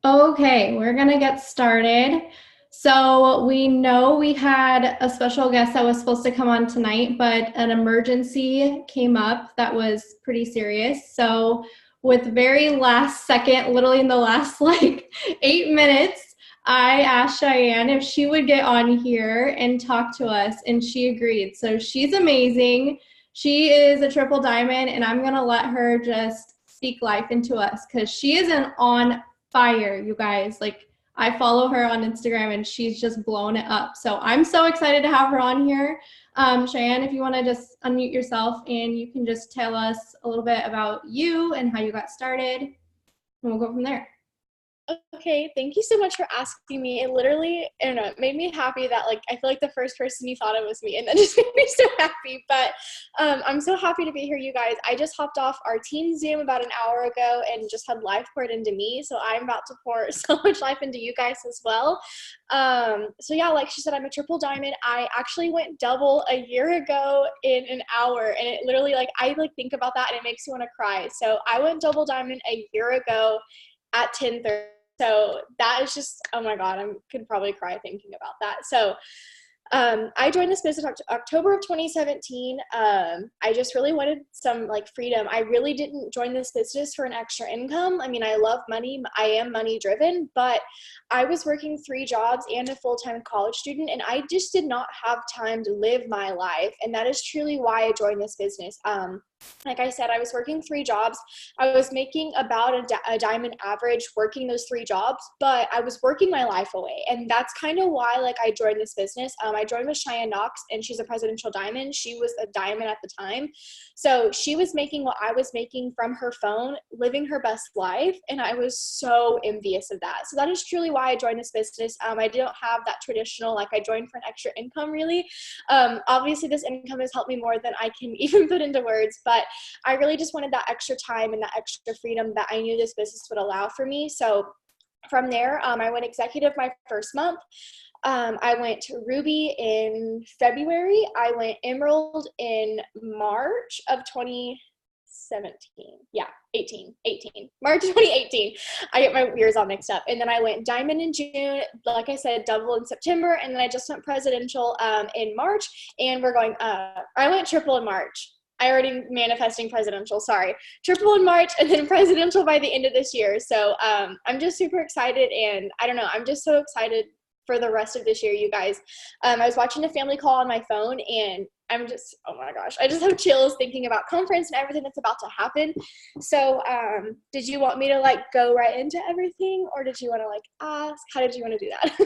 Okay, we're gonna get started. So we know we had a special guest that was supposed to come on tonight, but an emergency came up that was pretty serious. So with very last second, literally in the last like 8 minutes, I asked Cheyenne if she would get on here and talk to us, and she agreed. So she's amazing. She is a triple diamond, and I'm gonna let her just speak life into us because she is an on fire, you guys. Like, I follow her on Instagram and she's just blown it up. So I'm so excited to have her on here. Cheyenne, if you want to just unmute yourself and you can just tell us a little bit about you and how you got started, and we'll go from there. Okay, thank you so much for asking me. It literally, I don't know, it made me happy that I feel like the first person you thought of was me, and that just made me so happy. But I'm so happy to be here, you guys. I just hopped off our team Zoom about an hour ago and just had life poured into me. So I'm about to pour so much life into you guys as well. So yeah, like she said, I'm a triple diamond. I actually went double a year ago in an hour, and it literally I think about that and it makes me want to cry. So I went double diamond a year ago at 10:30. So that is just, oh my God, I could probably cry thinking about that. So I joined this business October of 2017. I just really wanted some freedom. I really didn't join this business for an extra income. I mean, I love money. I am money driven, but I was working 3 jobs and a full-time college student, and I just did not have time to live my life. And that is truly why I joined this business. Like I said, I was working 3 jobs. I was making about a diamond average working those 3 jobs, but I was working my life away. And that's kind of why I joined this business. I joined with Chyann, and she's a presidential diamond. She was a diamond at the time. So she was making what I was making from her phone, living her best life. And I was so envious of that. So that is truly why I joined this business. I didn't have that traditional, I joined for an extra income really. Obviously this income has helped me more than I can even put into words, but I really just wanted that extra time and that extra freedom that I knew this business would allow for me. So from there, I went executive my first month. I went Ruby in February. I went Emerald in March of 2017. Yeah, 18. March 2018. I get my years all mixed up. And then I went Diamond in June. Like I said, double in September. And then I just went Presidential in March. And we're going, I went triple in March. I already manifesting presidential, sorry. Triple in March and then presidential by the end of this year. So I'm just super excited, and I don't know, I'm just so excited for the rest of this year, you guys. I was watching a family call on my phone, and I'm just, oh my gosh, I just have chills thinking about conference and everything that's about to happen. So did you want me to go right into everything, or did you want to ask? How did you want to do that?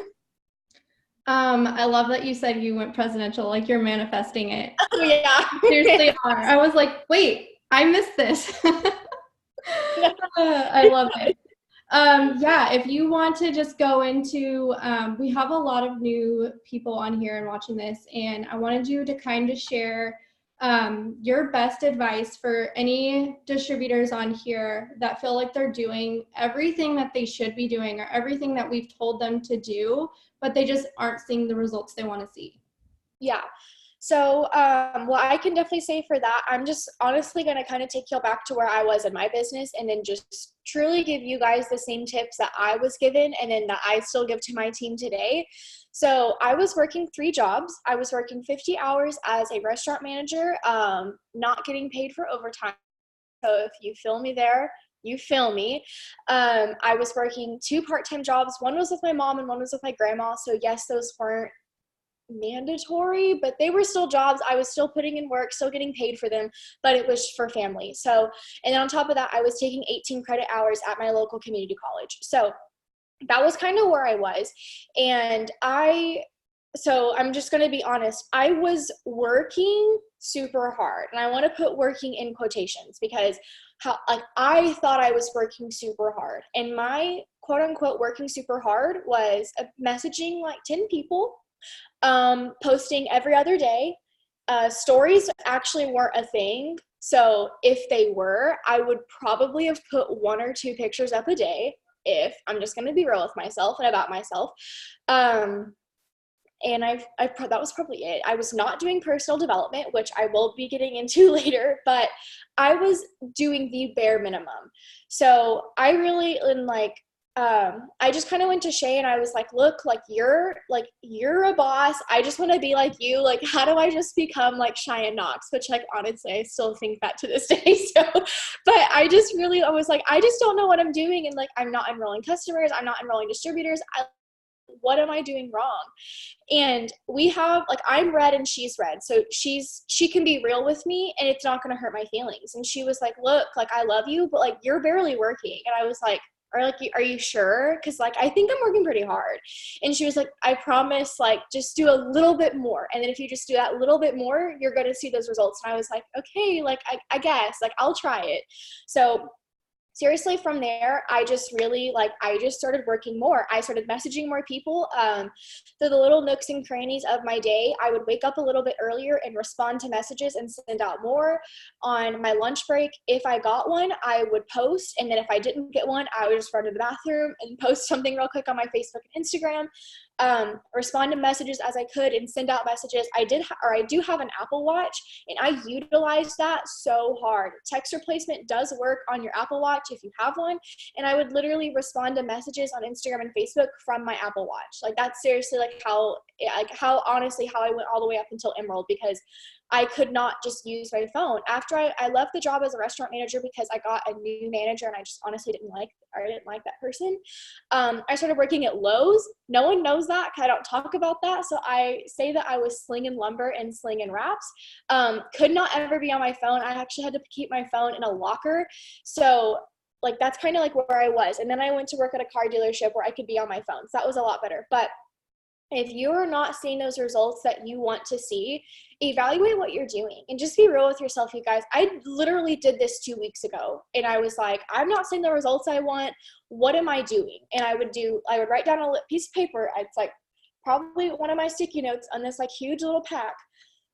I love that you said you went presidential, like you're manifesting it. Oh yeah. Seriously are. I was like, wait, I missed this. I love it. Yeah, if you want to just go into, we have a lot of new people on here and watching this, and I wanted you to kind of share your best advice for any distributors on here that feel like they're doing everything that they should be doing or everything that we've told them to do, but they just aren't seeing the results they want to see. Yeah. So, what I can definitely say for that, I'm just honestly going to kind of take you back to where I was in my business, and then just truly give you guys the same tips that I was given and then that I still give to my team today. So I was working 3 jobs. I was working 50 hours as a restaurant manager, not getting paid for overtime. So if you feel me there, you feel me. I was working 2 part-time jobs. One was with my mom and one was with my grandma. So yes, those weren't mandatory, but they were still jobs. I was still putting in work, still getting paid for them, but it was for family. So, and then on top of that, I was taking 18 credit hours at my local community college. So that was kind of where I was. And so I'm just going to be honest, I was working super hard, and I want to put working in quotations because I thought I was working super hard, and my quote unquote working super hard was messaging 10 people, posting every other day. Stories actually weren't a thing. So if they were, I would probably have put 1 or 2 pictures up a day, if I'm just going to be real with myself and about myself. And that was probably it. I was not doing personal development, which I will be getting into later, but I was doing the bare minimum. So I really, in I just kind of went to Shay and I was like, look, like you're a boss. I just want to be like you. Like, how do I just become like Chyann Knox? Which like, honestly, I still think that to this day. So, but I was like, I just don't know what I'm doing. And like, I'm not enrolling customers. I'm not enrolling distributors. What am I doing wrong? And we have like, I'm red and she's red. So she can be real with me and it's not going to hurt my feelings. And she was like, look, like I love you, but like you're barely working. And I was like, are you sure? Cause like, I think I'm working pretty hard. And she was like, I promise, like just do a little bit more. And then if you just do that little bit more, you're going to see those results. And I was like, okay, like I guess like I'll try it. So seriously, from there, I just started working more. I started messaging more people. So the little nooks and crannies of my day, I would wake up a little bit earlier and respond to messages and send out more. On my lunch break, if I got one, I would post. And then if I didn't get one, I would just run to the bathroom and post something real quick on my Facebook and Instagram. Respond to messages as I could and send out messages. I do have an Apple Watch and I utilize that so hard. Text replacement does work on your Apple Watch if you have one. And I would literally respond to messages on Instagram and Facebook from my Apple Watch. Like that's seriously how I went all the way up until Emerald, because I could not just use my phone. After I left the job as a restaurant manager because I got a new manager and I just honestly didn't like that person. I started working at Lowe's. No one knows that because I don't talk about that. So I say that I was slinging lumber and slinging wraps. Could not ever be on my phone. I actually had to keep my phone in a locker. So like that's kind of like where I was. And then I went to work at a car dealership where I could be on my phone. So that was a lot better. But if you're not seeing those results that you want to see, evaluate what you're doing and just be real with yourself, you guys. I literally did this 2 weeks ago and I was like, I'm not seeing the results I want. What am I doing? And I would write down a piece of paper. It's like probably one of my sticky notes on this like huge little pack,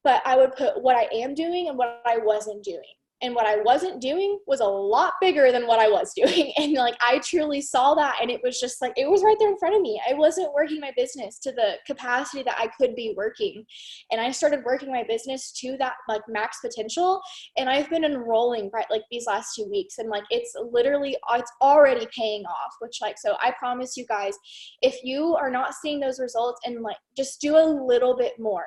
but I would put what I am doing and what I wasn't doing. And what I wasn't doing was a lot bigger than what I was doing. And like, I truly saw that. And it was just like, it was right there in front of me. I wasn't working my business to the capacity that I could be working. And I started working my business to that like max potential. And I've been enrolling right like these last 2 weeks. And like, it's already paying off, which like, so I promise you guys, if you are not seeing those results and like, just do a little bit more,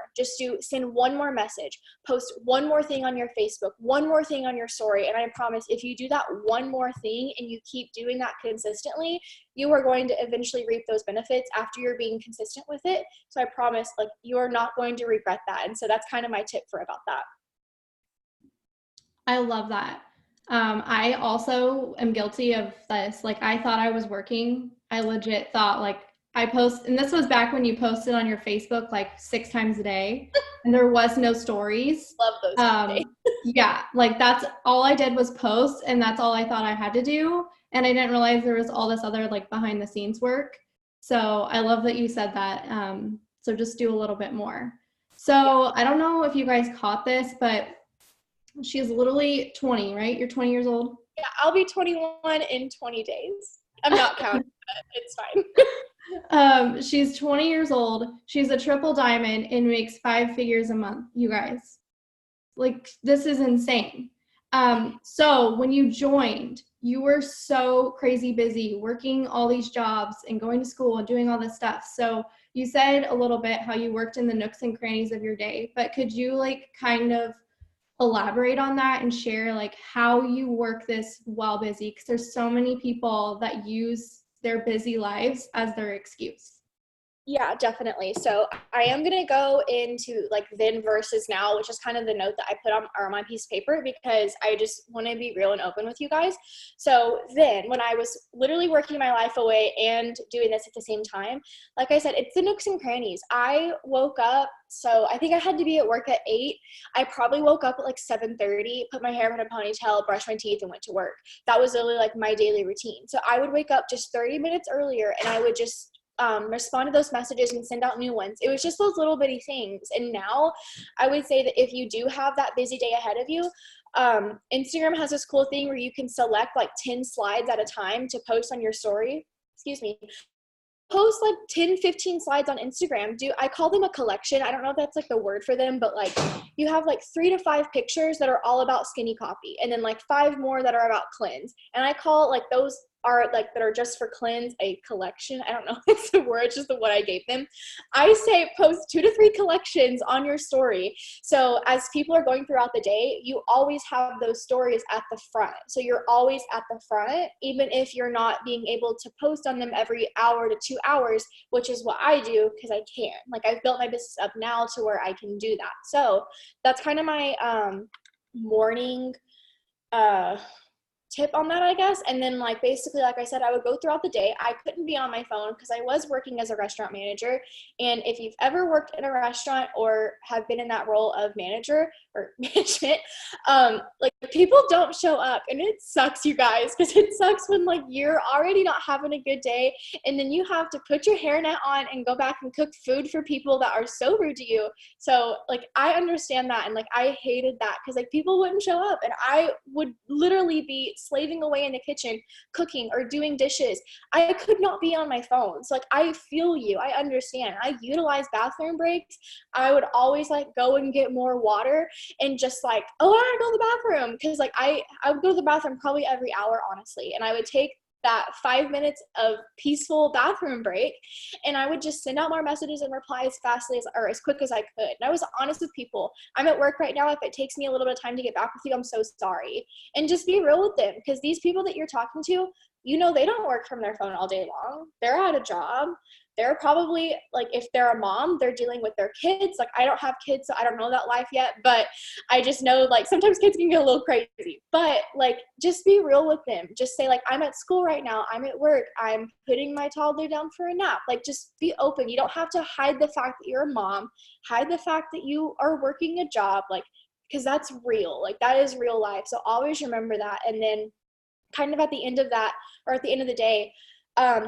send one more message, post one more thing on your Facebook, one more thing on your story. And I promise if you do that one more thing and you keep doing that consistently, you are going to eventually reap those benefits after you're being consistent with it. So I promise like you're not going to regret that. And so that's kind of my tip about that. I love that. I also am guilty of this. Like I thought I was working. I legit thought like I post, and this was back when you posted on your Facebook like 6 times a day and there was no stories. Love those days. Yeah, like that's all I did was post and that's all I thought I had to do. And I didn't realize there was all this other like behind the scenes work. So I love that you said that. So just do a little bit more. So I don't know if you guys caught this, but she's literally 20, right? You're 20 years old? Yeah, I'll be 21 in 20 days. I'm not counting, but it's fine. She's 20 years old. She's a triple diamond and makes 5 figures a month, you guys. Like, this is insane. So when you joined, you were so crazy busy working all these jobs and going to school and doing all this stuff. So you said a little bit how you worked in the nooks and crannies of your day, but could you like kind of elaborate on that and share like how you work this while busy? Because there's so many people that use their busy lives as their excuse. Yeah, definitely. So I am going to go into like then versus now, which is kind of the note that I put on my piece of paper because I just want to be real and open with you guys. So then when I was literally working my life away and doing this at the same time, like I said, it's the nooks and crannies. I woke up, so I think I had to be at work at 8. I probably woke up at like 7:30, put my hair in a ponytail, brushed my teeth and went to work. That was literally like my daily routine. So I would wake up just 30 minutes earlier and I would just respond to those messages and send out new ones. It was just those little bitty things. And now I would say that if you do have that busy day ahead of you, Instagram has this cool thing where you can select like 10 slides at a time to post on your story. Post like 10, 15 slides on Instagram. I call them a collection. I don't know if that's like the word for them, but like you have like 3 to 5 pictures that are all about Skinny Coffee and then like 5 more that are about cleanse. And I call like those are like that are just for cleanse, a collection. I don't know if it's the word, it's just the what I gave them. I say post 2 to 3 collections on your story. So as people are going throughout the day, you always have those stories at the front. So you're always at the front, even if you're not being able to post on them every hour to 2 hours, which is what I do because I can. Like I've built my business up now to where I can do that. So that's kind of my morning tip on that, I guess. And then like basically, like I said, I would go throughout the day. I couldn't be on my phone because I was working as a restaurant manager. And if you've ever worked in a restaurant or have been in that role of manager or management, like people don't show up, and it sucks, you guys, because it sucks when like you're already not having a good day, and then you have to put your hairnet on and go back and cook food for people that are so rude to you. So like I understand that, and like I hated that because like people wouldn't show up, and I would literally be slaving away in the kitchen cooking or doing dishes. I could not be on my phone. So like I feel you, I understand. I utilize bathroom breaks. I would always like go and get more water and just like, oh, I gotta go to the bathroom, because like I would go to the bathroom probably every hour, honestly, and I would take that 5 minutes of peaceful bathroom break, and I would just send out more messages and reply as fastly as, or as quick as I could. And I was honest with people. I'm at work right now. If it takes me a little bit of time to get back with you, I'm so sorry. And just be real with them, because these people that you're talking to, you know, they don't work from their phone all day long. They're at a job. They're probably like, if they're a mom, they're dealing with their kids. Like I don't have kids, so I don't know that life yet, but I just know like sometimes kids can get a little crazy. But like just be real with them. Just say like, I'm at school right now, I'm at work, I'm putting my toddler down for a nap. Like just be open. You don't have to hide the fact that you're a mom, hide the fact that you are working a job, like, because that's real. Like that is real life. So always remember that. And then kind of at the end of that, or at the end of the day,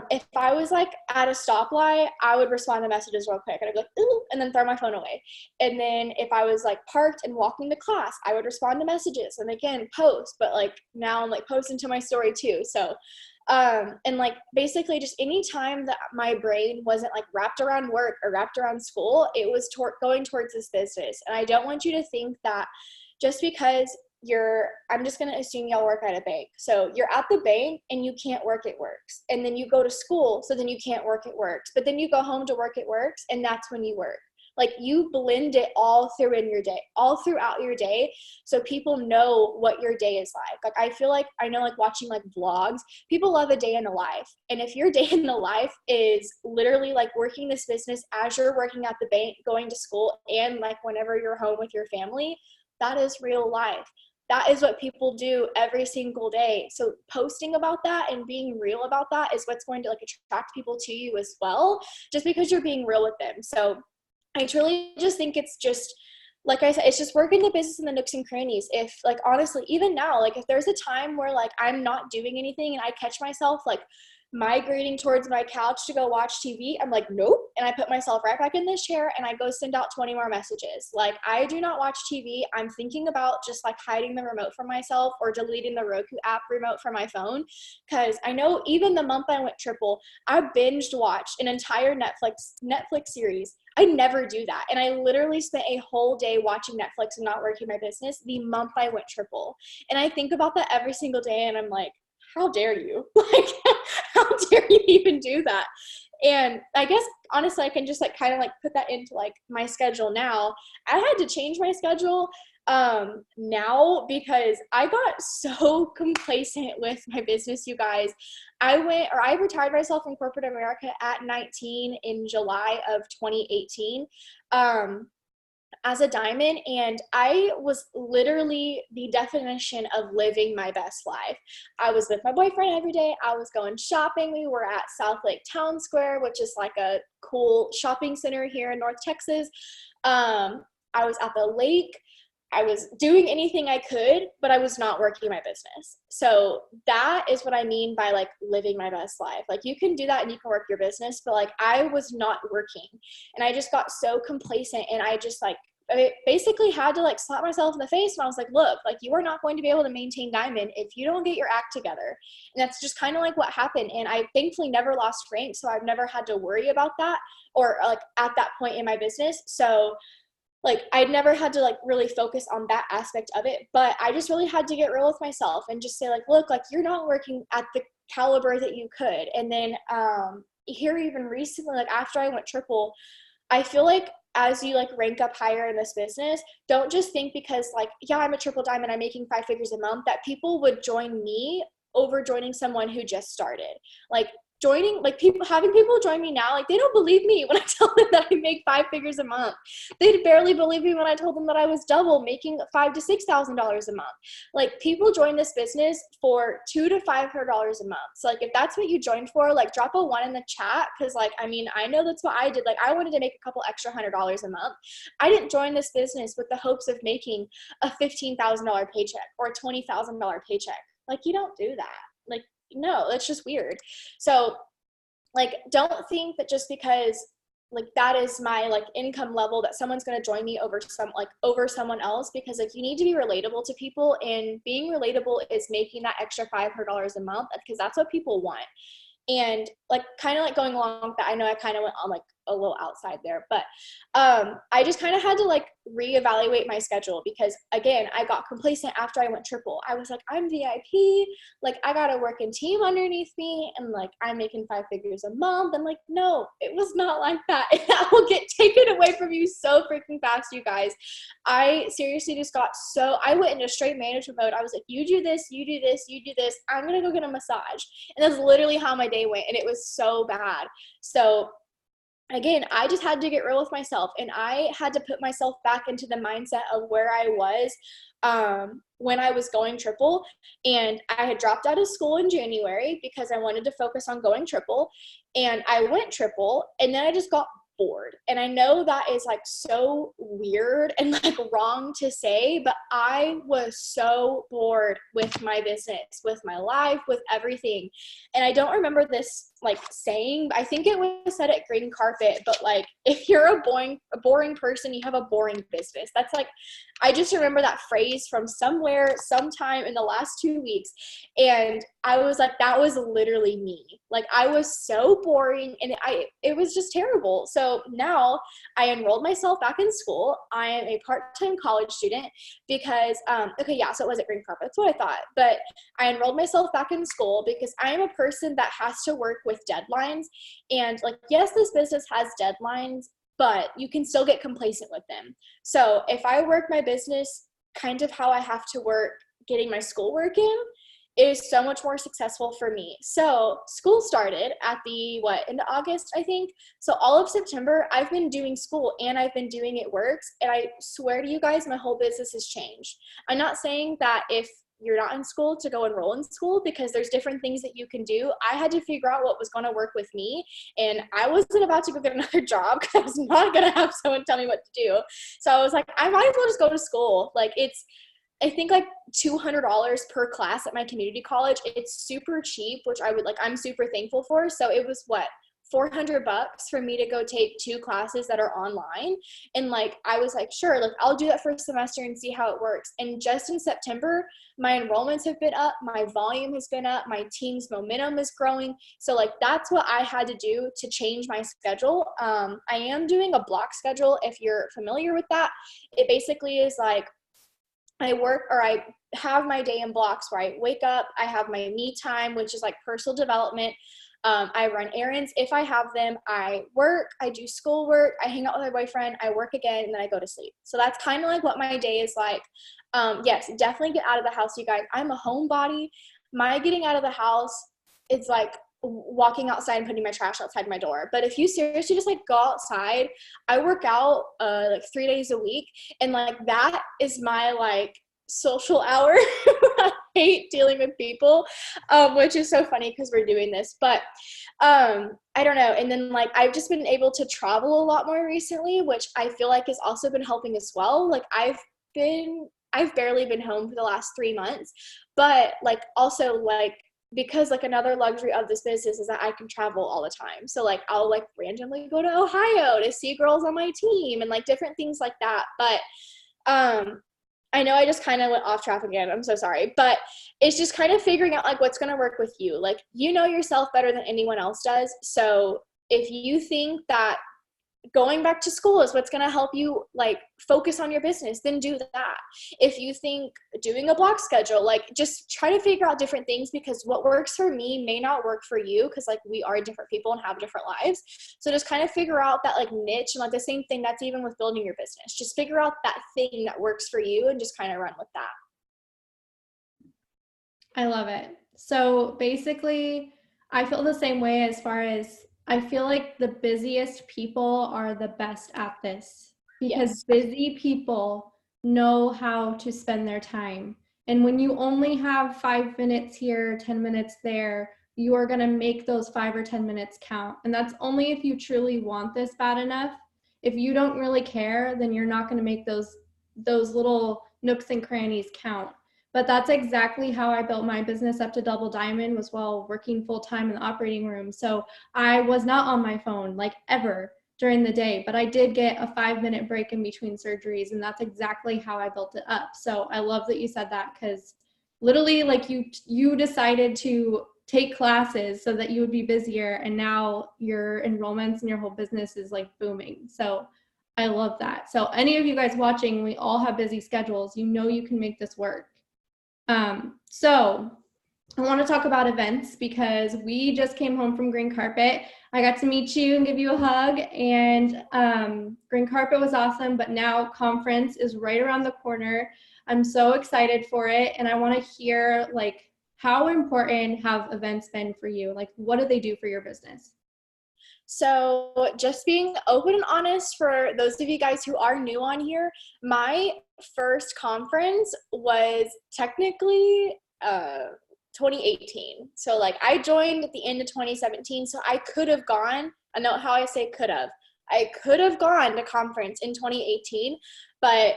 if I was like at a stoplight, I would respond to messages real quick, and I'd be like, ooh, and then throw my phone away. And then if I was like parked and walking to class, I would respond to messages and again post. But like now I'm like posting to my story too. So and like basically just any time that my brain wasn't like wrapped around work or wrapped around school, it was going towards this business. And I don't want you to think that just because I'm just going to assume y'all work at a bank. So you're at the bank and you can't work, it works. And then you go to school, so then you can't work, it works. But then you go home to work, it works. And that's when you work. Like you blend it all through in your day, all throughout your day. So people know what your day is like. Like I feel like, I know like watching like vlogs, people love a day in the life. And if your day in the life is literally like working this business as you're working at the bank, going to school, and like whenever you're home with your family, that is real life. That is what people do every single day. So posting about that and being real about that is what's going to like attract people to you as well, just because you're being real with them. So I truly just think it's just, like I said, it's just working the business in the nooks and crannies. If like, honestly, even now, like if there's a time where like I'm not doing anything and I catch myself like migrating towards my couch to go watch TV, I'm like, nope. And I put myself right back in this chair and I go send out 20 more messages. Like I do not watch TV. I'm thinking about just like hiding the remote from myself or deleting the Roku app remote from my phone. Cause I know even the month I went triple, I binged watched an entire Netflix series. I never do that. And I literally spent a whole day watching Netflix and not working my business the month I went triple. And I think about that every single day and I'm like, how dare you? Like, how dare you even do that? And I guess, honestly, I can just like kind of like put that into like my schedule now. I had to change my schedule now because I got so complacent with my business, you guys. I retired myself from corporate America at 19 in July of 2018. As a diamond, and I was literally the definition of living my best life. I was with my boyfriend every day. I was going shopping. We were at South Lake Town Square, which is like a cool shopping center here in North Texas. I was at the lake. I was doing anything I could, but I was not working my business. So that is what I mean by like living my best life. Like you can do that and you can work your business, but like I was not working and I just got so complacent, and I just like, I basically had to like slap myself in the face, and I was like, look, like you are not going to be able to maintain diamond if you don't get your act together. And that's just kind of like what happened. And I thankfully never lost rank, so I've never had to worry about that, or like at that point in my business. So like I never had to like really focus on that aspect of it, but I just really had to get real with myself and just say like, look, like you're not working at the caliber that you could. And then here even recently, like after I went triple, I feel like as you like rank up higher in this business, don't just think because like, yeah, I'm a triple diamond, I'm making 5 figures a month, that people would join me over joining someone who just started. Like joining, like having people join me now, like they don't believe me when I tell them that I make 5 figures a month. They'd barely believe me when I told them that I was double making $5,000 to $6,000 a month. Like people join this business for $200 to $500 a month. So like if that's what you joined for, like drop a 1 in the chat, because like I mean I know that's what I did. Like I wanted to make a couple extra $100 a month. I didn't join this business with the hopes of making a $15,000 paycheck or a $20,000 paycheck. Like you don't do that. Like no, that's just weird. So like don't think that just because like that is my like income level that someone's going to join me over over someone else, because like you need to be relatable to people, and being relatable is making that extra $500 a month, because that's what people want. And like kind of like going along with that, I know I kind of went on like a little outside there, but I just kind of had to like reevaluate my schedule, because again, I got complacent after I went triple. I was like, I'm VIP, like I got a working team underneath me, and like I'm making 5 figures a month. And like, no, it was not like that. And that will get taken away from you so freaking fast, you guys. I seriously just I went into straight management mode. I was like, you do this, you do this, you do this. I'm going to go get a massage. And that's literally how my day went. And it was so bad. So again, I just had to get real with myself, and I had to put myself back into the mindset of where I was when I was going triple. And I had dropped out of school in January because I wanted to focus on going triple, and I went triple, and then I just got bored. And I know that is like so weird and like wrong to say, but I was so bored with my business, with my life, with everything. And I don't remember this like saying, but I think it was said at Green Carpet, but like if you're a boring person, you have a boring business. That's like, I just remember that phrase from somewhere, sometime in the last 2 weeks. And I was like, that was literally me. Like I was so boring, and it was just terrible. So now I enrolled myself back in school. I am a part-time college student because, so it was at Green Carpet. That's what I thought. But I enrolled myself back in school because I am a person that has to work with deadlines. And like, yes, this business has deadlines, but you can still get complacent with them. So if I work my business kind of how I have to work getting my schoolwork in, it is so much more successful for me. So school started at into August, I think. So all of September, I've been doing school and I've been doing It Works. And I swear to you guys, my whole business has changed. I'm not saying that if you're not in school to go enroll in school, because there's different things that you can do. I had to figure out what was going to work with me, and I wasn't about to go get another job because I was not going to have someone tell me what to do. So I was like, I might as well just go to school. Like I think like $200 per class at my community college. It's super cheap, which I'm super thankful for. So it was $400 for me to go take 2 classes that are online. And like, I was like, sure, like I'll do that for a semester and see how it works. And just in September, my enrollments have been up, my volume has been up, my team's momentum is growing. So like, that's what I had to do to change my schedule. I am doing a block schedule. If you're familiar with that, it basically is like, I have my day in blocks where I wake up, I have my me time, which is like personal development. I run errands if I have them. I work, I do schoolwork, I hang out with my boyfriend, I work again, and then I go to sleep. So that's kind of like what my day is like. Yes, definitely get out of the house, you guys. I'm a homebody. My getting out of the house is like walking outside and putting my trash outside my door. But if you seriously just like go outside, I work out like 3 days a week, and like that is my like social hour. I hate dealing with people, which is so funny because we're doing this, but I don't know. And then like I've just been able to travel a lot more recently, which I feel like has also been helping as well. Like I've barely been home for the last 3 months, but like also like, because like another luxury of this business is that I can travel all the time. So like I'll like randomly go to Ohio to see girls on my team and like different things like that. But I know I just kind of went off track again. I'm so sorry. But it's just kind of figuring out like what's going to work with you. Like, you know yourself better than anyone else does. So if you think that going back to school is what's going to help you like focus on your business, then do that. If you think doing a block schedule, like just try to figure out different things, because what works for me may not work for you, because like we are different people and have different lives. So just kind of figure out that like niche, and like the same thing that's even with building your business. Just figure out that thing that works for you and just kind of run with that. I love it. So basically, I feel the same way as far as I feel like the busiest people are the best at this, because Yes. busy people know how to spend their time. And when you only have 5 minutes here, 10 minutes there, you are going to make those 5 or 10 minutes count. And that's only if you truly want this bad enough. If you don't really care, then you're not going to make those little nooks and crannies count. But that's exactly how I built my business up to double diamond, was while working full time in the operating room. So I was not on my phone like ever during the day, but I did get a 5-minute break in between surgeries, and that's exactly how I built it up. So I love that you said that, because literally like you decided to take classes so that you would be busier, and now your enrollments and your whole business is like booming. So I love that. So any of you guys watching, we all have busy schedules. You know you can make this work. So I want to talk about events, because we just came home from Green Carpet. I got to meet you and give you a hug, and Green Carpet was awesome, but now conference is right around the corner. I'm so excited for it, and I want to hear like how important have events been for you? Like what do they do for your business? So just being open and honest for those of you guys who are new on here, my first conference was technically 2018. So like I joined at the end of 2017, so I could have gone, I know how I say could have. I could have gone to conference in 2018, but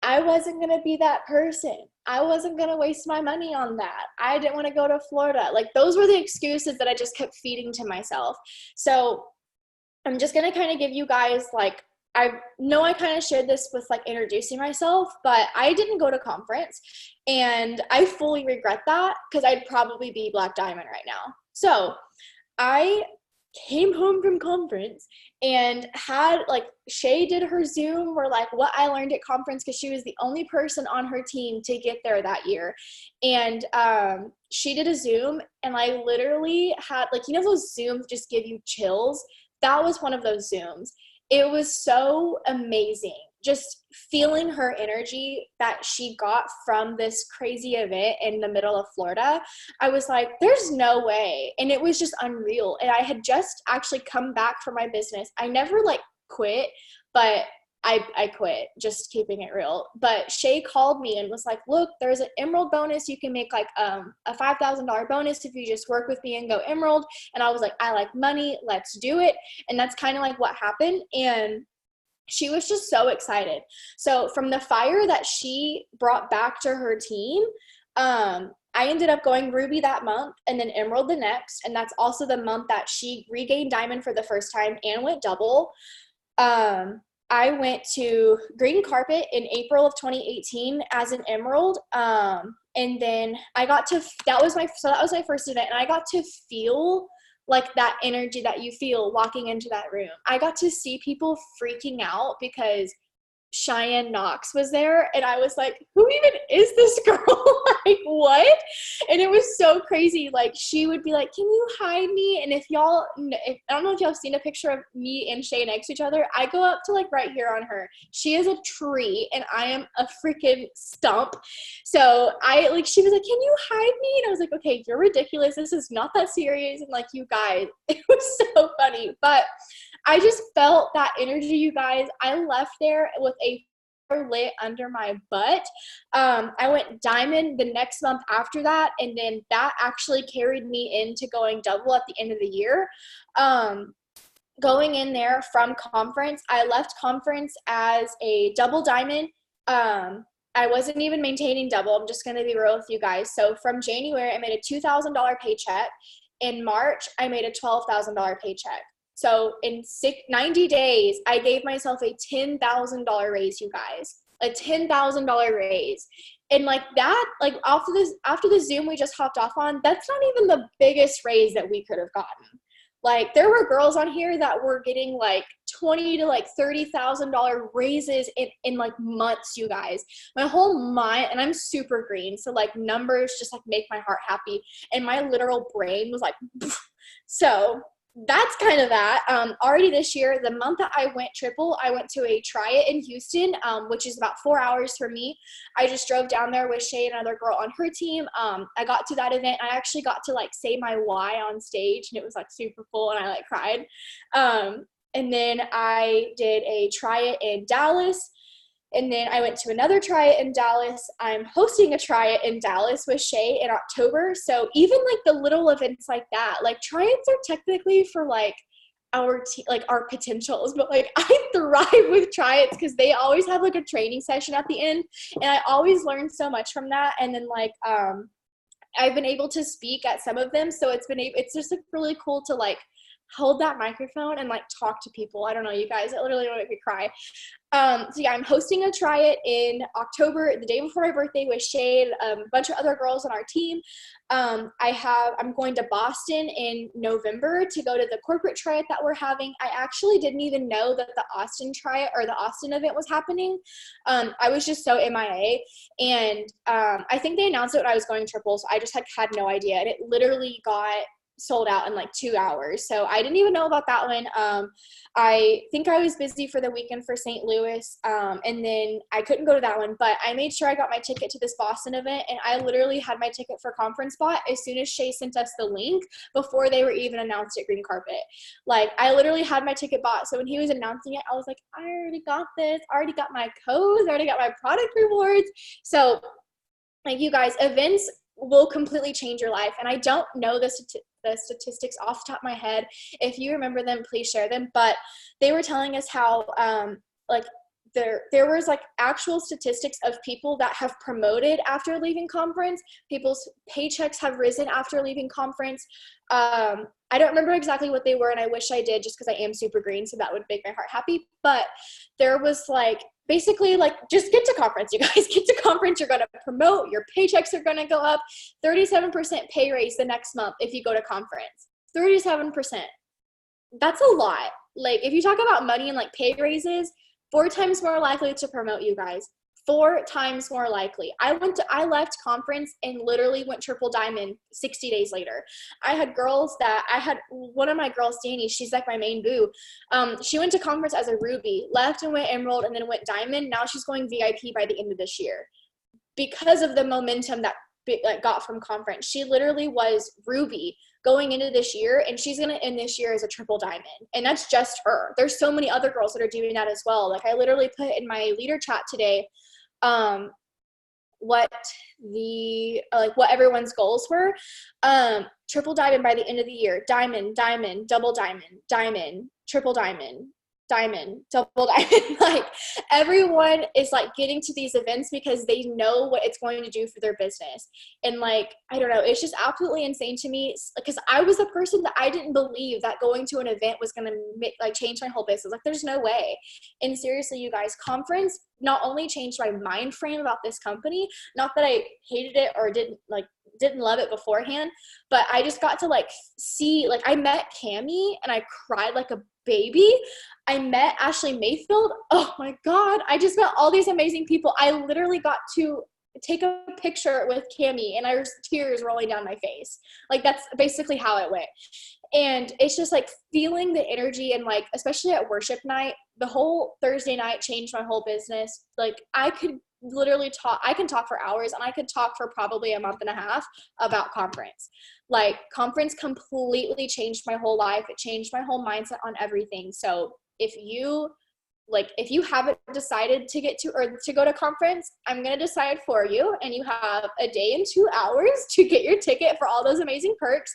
I wasn't going to be that person. I wasn't going to waste my money on that. I didn't want to go to Florida. Like those were the excuses that I just kept feeding to myself. So I'm just going to kind of give you guys like, I know I kind of shared this with like introducing myself, but I didn't go to conference, and I fully regret that, because I'd probably be Black Diamond right now. So I came home from conference and had like Shay did her Zoom where like what I learned at conference, because she was the only person on her team to get there that year. And she did a Zoom, and I literally had like, you know, those Zooms just give you chills. That was one of those Zooms. It was so amazing. Just feeling her energy that she got from this crazy event in the middle of Florida. I was like, there's no way. And it was just unreal. And I had just actually come back from my business. I never like quit, but I quit, just keeping it real. But Shay called me and was like, look, there's an emerald bonus. You can make like a $5,000 bonus if you just work with me and go emerald. And I was like, I like money, let's do it. And that's kind of like what happened. And she was just so excited. So from the fire that she brought back to her team, I ended up going ruby that month and then emerald the next. And that's also the month that she regained diamond for the first time and went double. I went to Green Carpet in April of 2018 as an emerald. And then I got to, that was my first event, and I got to feel like that energy that you feel walking into that room. I got to see people freaking out because Chyann was there, and I was like, who even is this girl? Like, what? And it was so crazy. Like, she would be like, can you hide me? And if I don't know if y'all have seen a picture of me and Shay next to each other, I go up to like right here on her. She is a tree and I am a freaking stump. So she was like, can you hide me? And I was like, okay, you're ridiculous. This is not that serious. And like, you guys, it was so funny. But I just felt that energy, you guys. I left there with a fire lit under my butt. I went diamond the next month after that, and then that actually carried me into going double at the end of the year. Going in there from conference, I left conference as a double diamond. I wasn't even maintaining double. I'm just going to be real with you guys. So from January, I made a $2,000 paycheck. In March, I made a $12,000 paycheck. So in 90 days, I gave myself a $10,000 raise, you guys, a $10,000 raise. And like that, like after the Zoom we just hopped off on, that's not even the biggest raise that we could have gotten. Like there were girls on here that were getting like $20,000 to like $30,000 raises in like months, you guys. My whole mind, and I'm super green, so like numbers just like make my heart happy, and my literal brain was like so that's kind of that. Already this year, the month that I went triple, I went to a Try It in Houston, which is about 4 hours for me. I just drove down there with Shay, another girl on her team. I got to that event. I actually got to like say my why on stage, and it was like super cool, and I like cried. And then I did a Try It in Dallas. And then I went to another Try It in Dallas. I'm hosting a Try It in Dallas with Shay in October. So even like the little events like that, like try-its are technically for like our our potentials, but like I thrive with try-its because they always have like a training session at the end, and I always learn so much from that. And then like I've been able to speak at some of them, so it's just like really cool to like hold that microphone and like talk to people. I don't know, you guys, it literally make me cry. So yeah, I'm hosting a Try It in October, the day before my birthday, with Shade, a bunch of other girls on our team. I'm going to Boston in November to go to the corporate Try It that we're having. I actually didn't even know that the Austin Try It or the Austin event was happening. I was just so MIA, and I think they announced it when I was going triple, so I just had no idea, and it literally got sold out in like 2 hours. So I didn't even know about that one. I think I was busy for the weekend for St. Louis, and then I couldn't go to that one, but I made sure I got my ticket to this Boston event, and I literally had my ticket for conference spot as soon as Shay sent us the link before they were even announced at Green Carpet. Like I literally had my ticket bought. So when he was announcing it, I was like, I already got this. I already got my codes. I already got my product rewards. So like you guys, events will completely change your life. And I don't know the statistics off the top of my head. If you remember them, please share them. But they were telling us how like there was like actual statistics of people that have promoted after leaving conference. People's paychecks have risen after leaving conference. I don't remember exactly what they were, and I wish I did just because I am super green, so that would make my heart happy. But there was like basically like just get to conference, you guys. Get to conference, you're going to promote, your paychecks are going to go up. 37% pay raise the next month if you go to conference. 37%. That's a lot. Like if you talk about money and like pay raises, 4 times more likely to promote, you guys. 4 times more likely. I left conference and literally went triple diamond 60 days later. I had one of my girls, Danny, she's like my main boo. She went to conference as a ruby, left and went emerald, and then went diamond. Now she's going VIP by the end of this year because of the momentum that got from conference. She literally was ruby going into this year, and she's going to end this year as a triple diamond. And that's just her. There's so many other girls that are doing that as well. Like I literally put in my leader chat today, what everyone's goals were. Triple diamond by the end of the year, diamond, double diamond, triple diamond, double diamond. Like everyone is like getting to these events because they know what it's going to do for their business. And like, I don't know, it's just absolutely insane to me because I was the person that I didn't believe that going to an event was going to like change my whole business. Like there's no way. And seriously, you guys, conference not only changed my mind frame about this company, not that I hated it or didn't love it beforehand, but I just got to like see, like I met Cammie and I cried like a baby. I met Ashley Mayfield. Oh my God. I just met all these amazing people. I literally got to take a picture with Cammie and there's tears rolling down my face. Like that's basically how it went. And it's just like feeling the energy, and like, especially at worship night, the whole Thursday night changed my whole business. Like I could literally I can talk for hours, and I could talk for probably a month and a half about conference. Like conference completely changed my whole life. It changed my whole mindset on everything. So if you haven't decided to go to conference, I'm going to decide for you, and you have a day and 2 hours to get your ticket for all those amazing perks.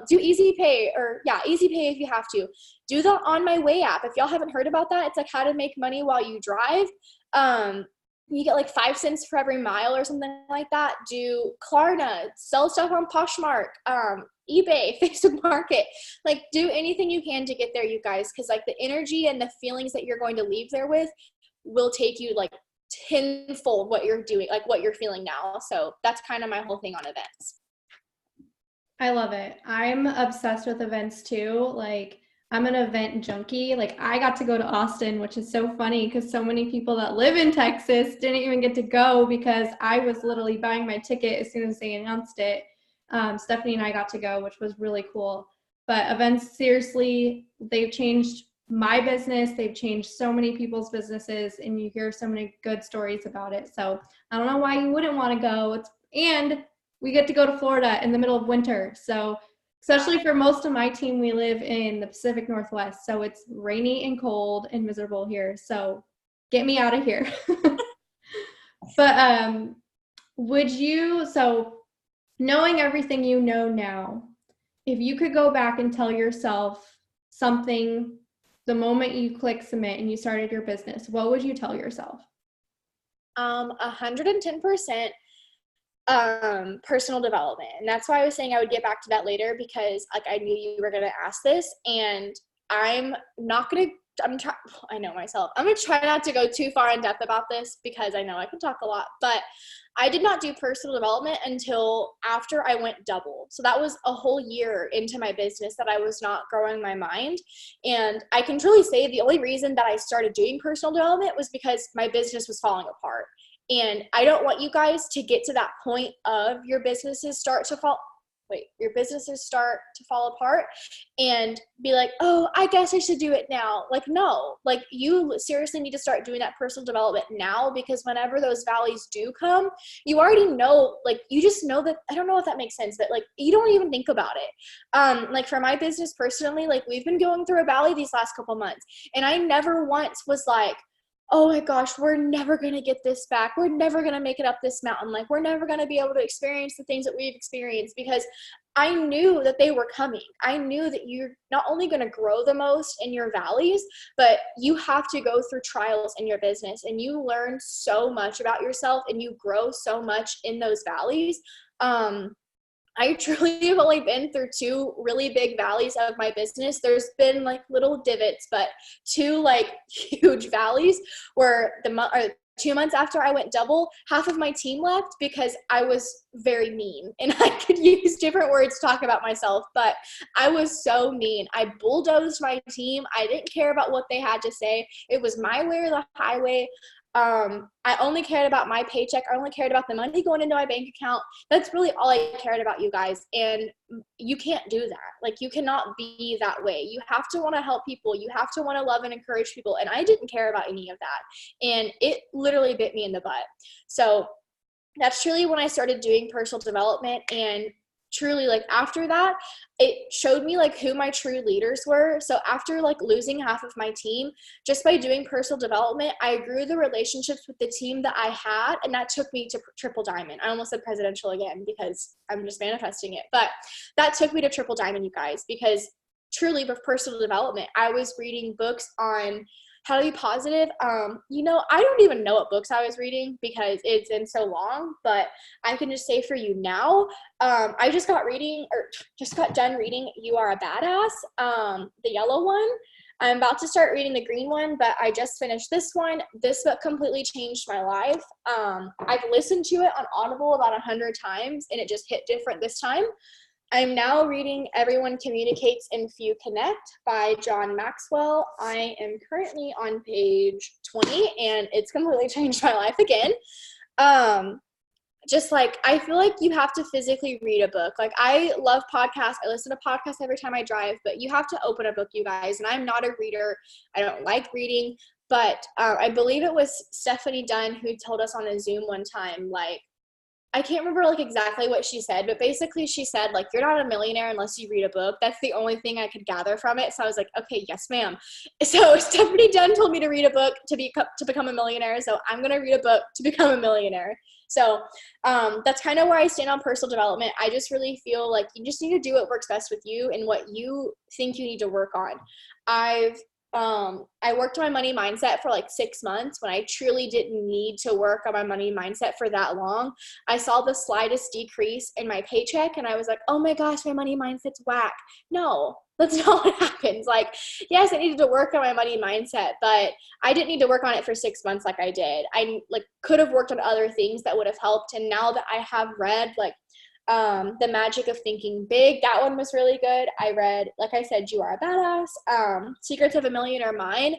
Do easy pay if you have to. Do the On My Way app. If y'all haven't heard about that, it's like how to make money while you drive. You get like 5 cents for every mile or something like that. Do Klarna, sell stuff on Poshmark, eBay, Facebook Market. Like do anything you can to get there, you guys, because like the energy and the feelings that you're going to leave there with will take you like tenfold what you're doing, like what you're feeling now. So that's kind of my whole thing on events. I love it. I'm obsessed with events too. Like I'm an event junkie. Like I got to go to Austin, which is so funny because so many people that live in Texas didn't even get to go because I was literally buying my ticket as soon as they announced it. Stephanie and I got to go, which was really cool. But events, seriously, they've changed my business. They've changed so many people's businesses, and you hear so many good stories about it. So I don't know why you wouldn't want to go. And we get to go to Florida in the middle of winter. So especially for most of my team, we live in the Pacific Northwest, so it's rainy and cold and miserable here. So get me out of here. But would you, so knowing everything you know now, if you could go back and tell yourself something the moment you click submit and you started your business, what would you tell yourself? 110% personal development. And that's why I was saying I would get back to that later, because like I knew you were going to ask this, and I'm not going to I know myself. I'm going to try not to go too far in depth about this because I know I can talk a lot, but I did not do personal development until after I went double. So that was a whole year into my business that I was not growing my mind. And I can truly say the only reason that I started doing personal development was because my business was falling apart. And I don't want you guys to get to that point of your businesses start to fall apart and be like, oh, I guess I should do it now. Like, no, like you seriously need to start doing that personal development now, because whenever those valleys do come, you already know, like, you just know that, I don't know if that makes sense, but like, you don't even think about it. Like for my business personally, like we've been going through a valley these last couple months, and I never once was like, oh my gosh, we're never going to get this back. We're never going to make it up this mountain. Like we're never going to be able to experience the things that we've experienced, because I knew that they were coming. I knew that you're not only going to grow the most in your valleys, but you have to go through trials in your business, and you learn so much about yourself and you grow so much in those valleys. I truly have only been through 2 really big valleys of my business. There's been like little divots, but 2 like huge valleys where 2 months after I went double, half of my team left because I was very mean. And I could use different words to talk about myself, but I was so mean. I bulldozed my team. I didn't care about what they had to say. It was my way or the highway. I only cared about my paycheck. I only cared about the money going into my bank account. That's really all I cared about, you guys. And you can't do that. Like, you cannot be that way. You have to want to help people. You have to want to love and encourage people. And I didn't care about any of that. And it literally bit me in the butt. So that's truly when I started doing personal development. And truly, like, after that, it showed me like who my true leaders were. So after like losing half of my team, just by doing personal development, I grew the relationships with the team that I had, and that took me to triple diamond. I almost said presidential again because I'm just manifesting it, but that took me to triple diamond, you guys, because truly with personal development, I was reading books on how to be positive. I don't even know what books I was reading because it's been so long, but I can just say for you now, I just got done reading You Are a Badass, the yellow one. I'm about to start reading the green one, but I just finished this one. This book completely changed my life. I've listened to it on Audible about 100 times, and it just hit different this time. I'm now reading Everyone Communicates and Few Connect by John Maxwell. I am currently on page 20, and it's completely changed my life again. Just like, I feel like you have to physically read a book. Like, I love podcasts. I listen to podcasts every time I drive, but you have to open a book, you guys. And I'm not a reader. I don't like reading, but I believe it was Stephanie Dunn who told us on a Zoom one time, like, I can't remember like exactly what she said, but basically she said, like, you're not a millionaire unless you read a book. That's the only thing I could gather from it. So I was like, okay, yes, ma'am. So Stephanie Dunn told me to read a book to become a millionaire. So I'm going to read a book to become a millionaire. So that's kind of where I stand on personal development. I just really feel like you just need to do what works best with you and what you think you need to work on. I worked on my money mindset for like 6 months when I truly didn't need to work on my money mindset for that long. I saw the slightest decrease in my paycheck and I was like, oh my gosh, my money mindset's whack. No, that's not what happens. Like, yes, I needed to work on my money mindset, but I didn't need to work on it for 6 months like I did. I like could have worked on other things that would have helped. And now that I have read like The Magic of Thinking Big, that one was really good. I read, like I said, You Are a Badass, Secrets of a Millionaire Mind.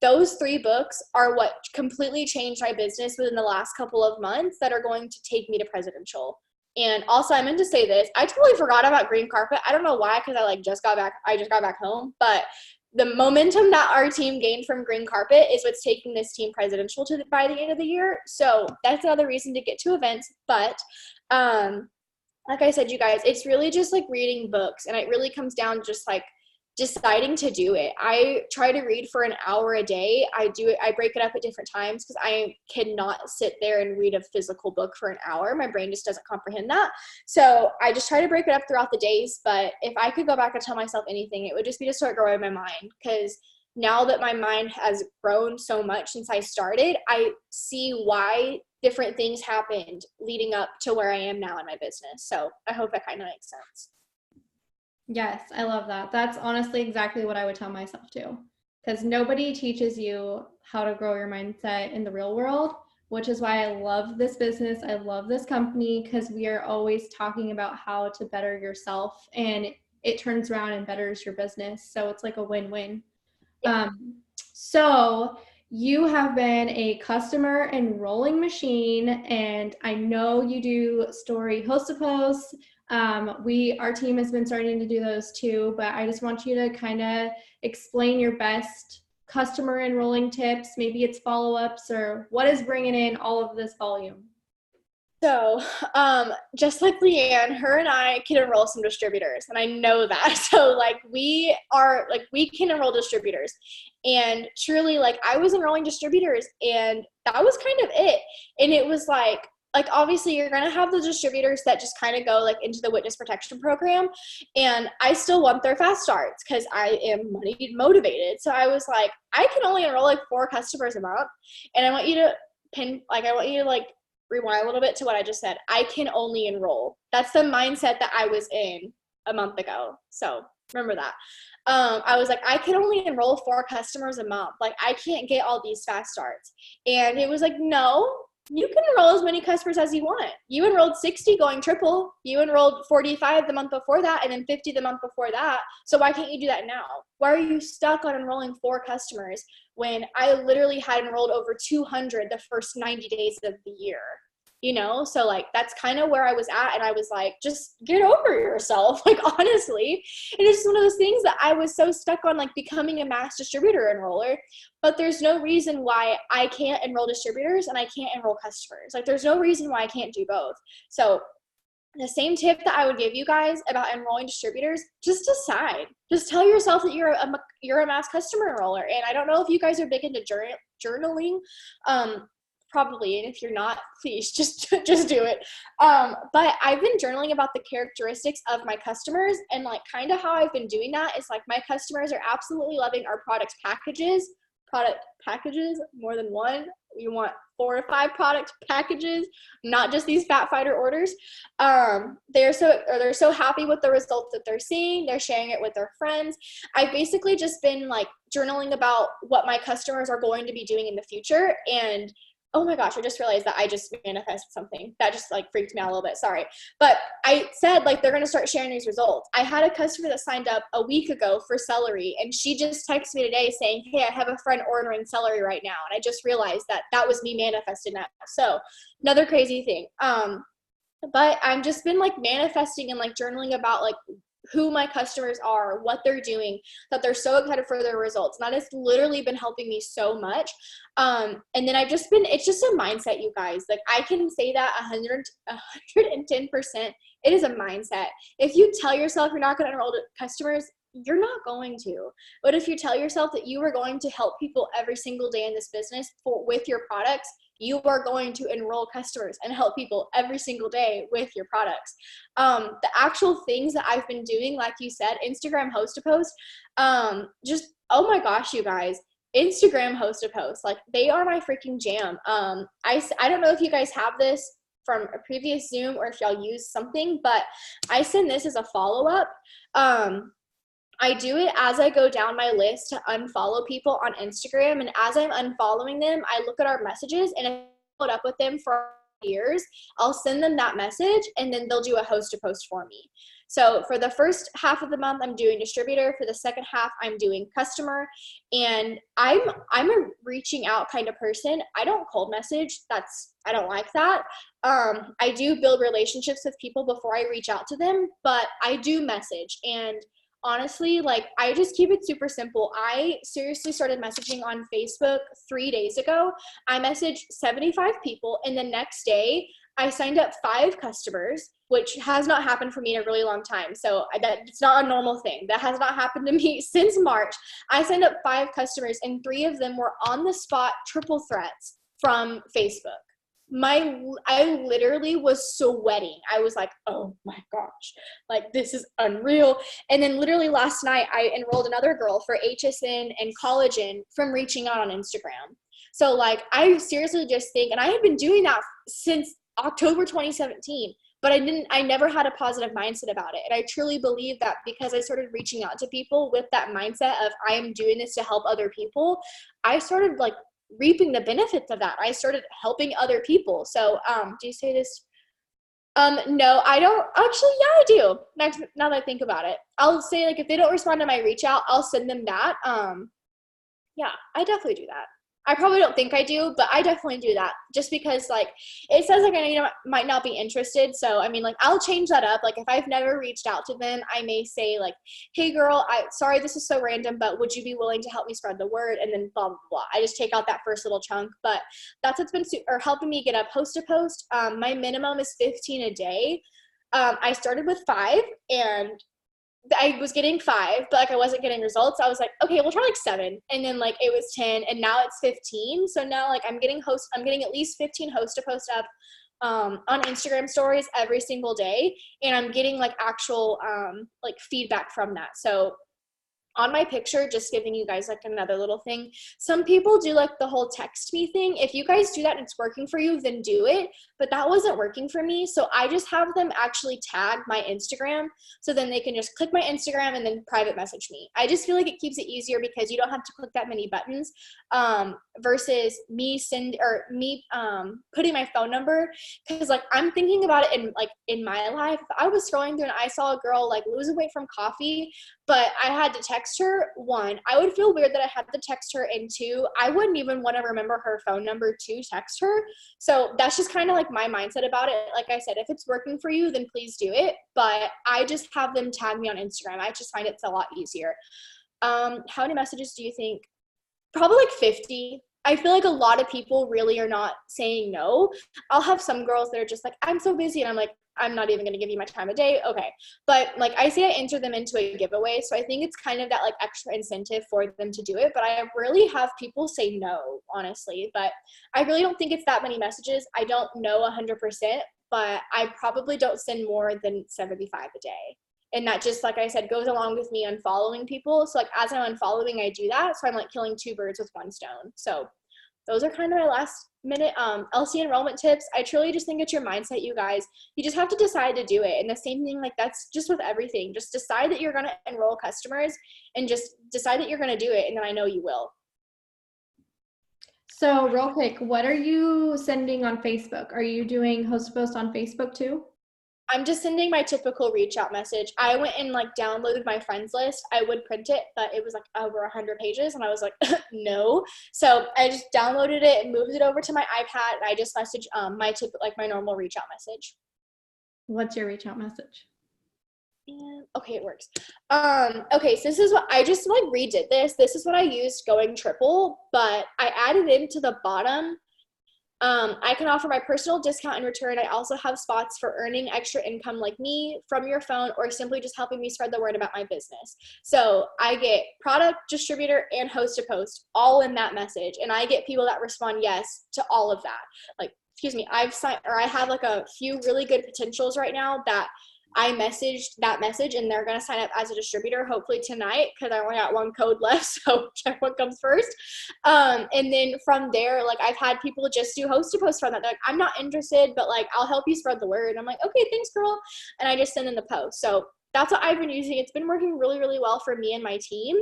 Those 3 books are what completely changed my business within the last couple of months that are going to take me to presidential. And also, I meant to say this, I totally forgot about Green Carpet. I don't know why, because I just got back home, but the momentum that our team gained from Green Carpet is what's taking this team presidential by the end of the year. So that's another reason to get to events. But like I said, you guys, it's really just like reading books, and it really comes down to just like deciding to do it. I try to read for an hour a day. I break it up at different times because I cannot sit there and read a physical book for an hour. My brain just doesn't comprehend that. So I just try to break it up throughout the days. But if I could go back and tell myself anything, it would just be to start growing my mind, because now that my mind has grown so much since I started, I see why different things happened leading up to where I am now in my business. So I hope that kind of makes sense. Yes, I love that. That's honestly exactly what I would tell myself too. Because nobody teaches you how to grow your mindset in the real world, which is why I love this business. I love this company, because we are always talking about how to better yourself, and it turns around and betters your business. So it's like a win-win. Yeah. So you have been a customer enrolling machine, and I know you do story host to post. Our team has been starting to do those too, but I just want you to kind of explain your best customer enrolling tips. Maybe it's follow-ups, or what is bringing in all of this volume. So, just like Leanne, her and I can enroll some distributors, and I know that. So, we can enroll distributors, and truly, I was enrolling distributors, and that was kind of it. And it was obviously you're going to have the distributors that just kind of go into the witness protection program, and I still want their fast starts because I am money motivated. So I was like, I can only enroll 4 customers a month, and I want you to rewind a little bit to what I just said. I can only enroll. That's the mindset that I was in a month ago. So remember that. I was like, I can only enroll 4 customers a month. I can't get all these fast starts. And it was like, no, you can enroll as many customers as you want. You enrolled 60 going triple. You enrolled 45 the month before that, and then 50 the month before that. So why can't you do that now? Why are you stuck on enrolling 4 customers when I literally had enrolled over 200 the first 90 days of the year? So that's kind of where I was at, and I was like, just get over yourself, honestly. And it's one of those things that I was so stuck on, becoming a mass distributor enroller, but there's no reason why I can't enroll distributors and I can't enroll customers. There's no reason why I can't do both. So the same tip that I would give you guys about enrolling distributors, just decide. Just tell yourself that you're a mass customer enroller. And I don't know if you guys are big into journaling. Probably, and if you're not, please just do it. But I've been journaling about the characteristics of my customers, and kind of how I've been doing that is my customers are absolutely loving our product packages, more than one. You want 4 or 5 product packages, not just these Fat Fighter orders. They're so happy with the results that they're seeing. They're sharing it with their friends. I've basically just been journaling about what my customers are going to be doing in the future. And oh my gosh, I just realized that I just manifested something. That just freaked me out a little bit. Sorry. But I said they're going to start sharing these results. I had a customer that signed up a week ago for celery, and she just texted me today saying, hey, I have a friend ordering celery right now. And I just realized that was me manifesting that. So another crazy thing. But I've just been manifesting and journaling about who my customers are, what they're doing, that they're so excited for their results. And that has literally been helping me so much. And then it's just a mindset, you guys. I can say that 110%. It is a mindset. If you tell yourself you're not going to enroll customers, you're not going to. But if you tell yourself that you are going to help people every single day in this business with your products, you are going to enroll customers and help people every single day with your products. The actual things that I've been doing, like you said, Instagram host to post, oh my gosh, you guys, Instagram host to post, they are my freaking jam. I don't know if you guys have this from a previous Zoom or if y'all use something, but I send this as a follow-up. I do it as I go down my list to unfollow people on Instagram. And as I'm unfollowing them, I look at our messages and I followed up with them for years, I'll send them that message and then they'll do a host to post for me. So for the first half of the month, I'm doing distributor. For the second half, I'm doing customer. And I'm a reaching out kind of person. I don't cold message. I don't like that. I do build relationships with people before I reach out to them, but I do message. And honestly, like, I just keep it super simple. I seriously started messaging on Facebook 3 days ago. I messaged 75 people, and the next day I signed up 5 customers, which has not happened for me in a really long time. So it's not a normal thing. That has not happened to me since March. I signed up 5 customers, and 3 of them were on the spot triple threats from Facebook. I literally was sweating. I was like, oh my gosh, like, this is unreal. And then literally last night, I enrolled another girl for HSN and collagen from reaching out on Instagram. So like, I seriously just think, and I had been doing that since October 2017, but I never had a positive mindset about it. And I truly believe that because I started reaching out to people with that mindset of, I am doing this to help other people, I started like reaping the benefits of that. I started helping other people. So, do you say this? No, I don't actually. Yeah, I do. Now that I think about it, I'll say, like, if they don't respond to my reach out, I'll send them that. Yeah, I definitely do that. I probably don't think I do, but I definitely do that just because, like, it says, like, I might not be interested. So, I mean, like, I'll change that up. Like, if I've never reached out to them, I may say, like, hey girl, sorry, this is so random, but would you be willing to help me spread the word? And then blah, blah, blah. I just take out that first little chunk, but that's what's been helping me get a post to post. My minimum is 15 a day. I started with 5, and I was getting 5, but like, I wasn't getting results. I was like, okay, we'll try like 7. And then like, it was 10, and now it's 15. So now, like, I'm getting at least 15 host to post up on Instagram stories every single day. And I'm getting like actual like feedback from that. So on my picture, just giving you guys like another little thing. Some people do like the whole text me thing. If you guys do that and it's working for you, then do it. But that wasn't working for me. So I just have them actually tag my Instagram. So then they can just click my Instagram and then private message me. I just feel like it keeps it easier because you don't have to click that many buttons versus me putting my phone number. Cause like, I'm thinking about it in my life. If I was scrolling through and I saw a girl like losing weight from coffee, but I had to text her, 1, I would feel weird that I had to text her, and 2, I wouldn't even want to remember her phone number to text her. So that's just kind of like my mindset about it. Like I said, if it's working for you, then please do it. But I just have them tag me on Instagram. I just find it's a lot easier. How many messages do you think? Probably like 50. I feel like a lot of people really are not saying no. I'll have some girls that are just like, I'm so busy. And I'm like, I'm not even going to give you my time of day. Okay. But like, I say I enter them into a giveaway. So I think it's kind of that like extra incentive for them to do it. But I really have people say no, honestly. But I really don't think it's that many messages. I don't know 100%, but I probably don't send more than 75 a day. And that just, like I said, goes along with me unfollowing people. So like, as I'm unfollowing, I do that. So I'm like killing 2 birds with 1 stone. So those are kind of my last minute LC enrollment tips. I truly just think it's your mindset, you guys. You just have to decide to do it. And the same thing, like, that's just with everything. Just decide that you're going to enroll customers and just decide that you're going to do it. And then I know you will. So real quick, what are you sending on Facebook? Are you doing host to post on Facebook too? I'm just sending my typical reach out message. I went and like downloaded my friends list. I would print it, but it was like over 100 pages. And I was like, no. So I just downloaded it and moved it over to my iPad. And I just messaged my normal reach out message. What's your reach out message? And okay, it works. Okay, so this is what I just like redid this. This is what I used going triple, but I added into the bottom. I can offer my personal discount in return. I also have spots for earning extra income like me from your phone, or simply just helping me spread the word about my business. So I get product, distributor, and host to post all in that message. And I get people that respond yes to all of that. Like, excuse me, I have like a few really good potentials right now that I messaged that message, and they're going to sign up as a distributor hopefully tonight, because I only got 1 code left, so check what comes first. And then from there, like, I've had people just do host to post from that. They're like, I'm not interested, but like, I'll help you spread the word. I'm like, okay, thanks girl. And I just send in the post. So that's what I've been using. It's been working really, really well for me and my team.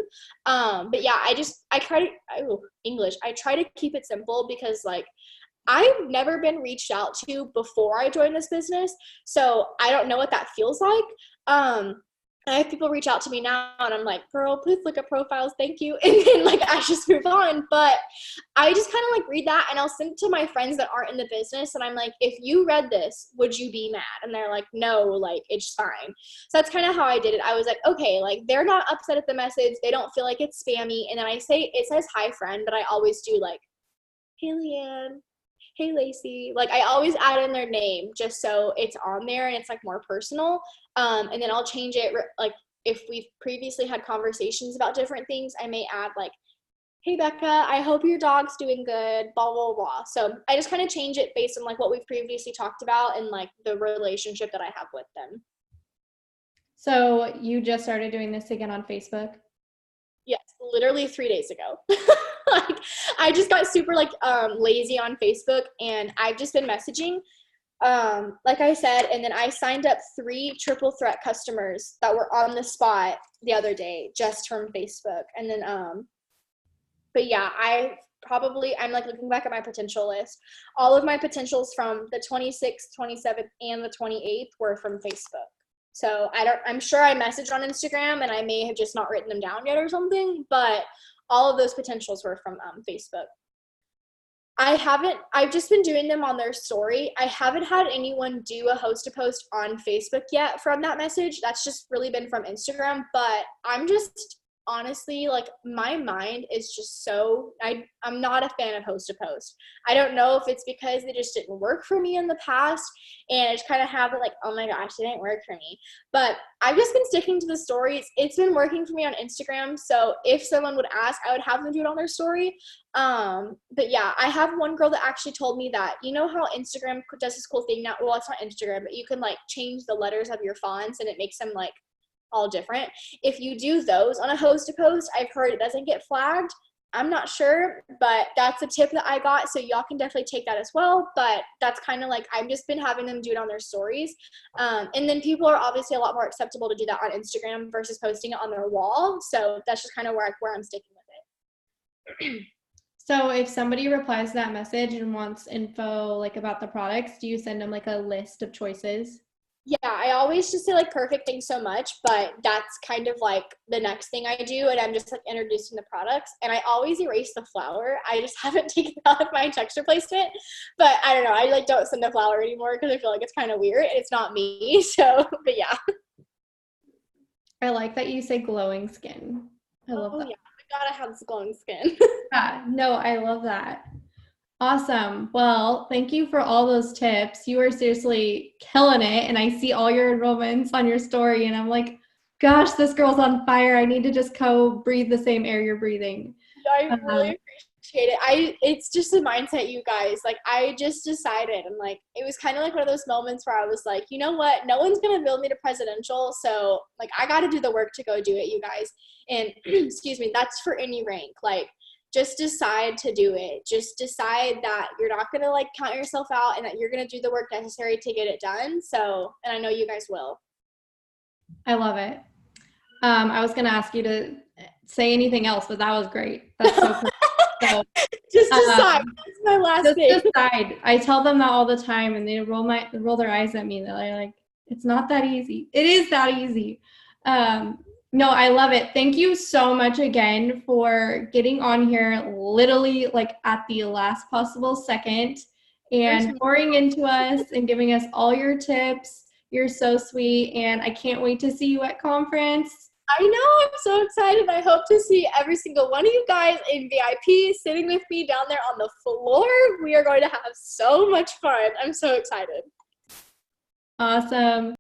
But yeah, I try to keep it simple, because like, I've never been reached out to before I joined this business, so I don't know what that feels like. I have people reach out to me now, and I'm like, girl, please look at profiles, thank you. And then like I just move on. But I just kind of like read that, and I'll send it to my friends that aren't in the business, and I'm like, if you read this, would you be mad? And they're like, no, like it's fine. So that's kind of how I did it. I was like, okay, like they're not upset at the message, they don't feel like it's spammy. And then I say, it says hi friend, but I always do like, hey Leanne, hey Lacey. Like I always add in their name just so it's on there and it's like more personal. And then I'll change it, like if we've previously had conversations about different things, I may add like, hey Becca, I hope your dog's doing good, blah blah blah. So I just kind of change it based on like what we've previously talked about and like the relationship that I have with them. So you just started doing this again on Facebook? Yes, literally 3 days ago. Like I just got super like lazy on Facebook, and I've just been messaging like I said, and then I signed up 3 triple threat customers that were on the spot the other day just from Facebook. And then but yeah, I'm like looking back at my potential list. All of my potentials from the 26th, 27th, and the 28th were from Facebook. So I'm sure I messaged on Instagram and I may have just not written them down yet or something, but all of those potentials were from Facebook. I've just been doing them on their story. I haven't had anyone do a host to post on Facebook yet from that message. That's just really been from Instagram, but I'm just honestly like my mind is just so I'm not a fan of host to post. I don't know if it's because they just didn't work for me in the past and I just kind of have it like, oh my gosh, they didn't work for me. But I've just been sticking to the stories. It's been working for me on Instagram. So if someone would ask, I would have them do it on their story. But yeah, I have one girl that actually told me that, you know how Instagram does this cool thing now, well, it's not Instagram, but you can like change the letters of your fonts and it makes them like all different. If you do those on a host to post, I've heard it doesn't get flagged. I'm not sure, but that's a tip that I got. So y'all can definitely take that as well. But that's kind of like, I've just been having them do it on their stories. And then people are obviously a lot more acceptable to do that on Instagram versus posting it on their wall. So that's just kind of where I'm sticking with it. So if somebody replies to that message and wants info like about the products, do you send them like a list of choices? Yeah, I always just say like perfect, thanks so much, but that's kind of like the next thing I do, and I'm just like introducing the products, and I always erase the flower. I just haven't taken it out of my text replacement, but I don't know, I like don't send the flower anymore because I feel like it's kind of weird. It's not me, so, but yeah. I like that you say glowing skin. I love that. Yeah, I gotta have this glowing skin. Yeah, no, I love that. Awesome. Well, thank you for all those tips. You are seriously killing it. And I see all your enrollments on your story, and I'm like, gosh, this girl's on fire. I need to just go breathe the same air you're breathing. I really appreciate it. It's just a mindset, you guys. Like, I just decided, and like, it was kind of like one of those moments where I was like, you know what? No one's going to build me to presidential. So, like, I got to do the work to go do it, you guys. And, excuse me, that's for any rank. Like, just decide to do it. Just decide that you're not going to like count yourself out and that you're going to do the work necessary to get it done. So, and I know you guys will. I love it. I was going to ask you to say anything else, but that was great. That's so cool. So, just decide. That's my last thing. Decide. I tell them that all the time, and they roll their eyes at me. They're like, it's not that easy. It is that easy. No, I love it. Thank you so much again for getting on here literally like at the last possible second and pouring into us and giving us all your tips. You're so sweet, and I can't wait to see you at conference. I know, I'm so excited. I hope to see every single one of you guys in VIP sitting with me down there on the floor. We are going to have so much fun. I'm so excited. Awesome.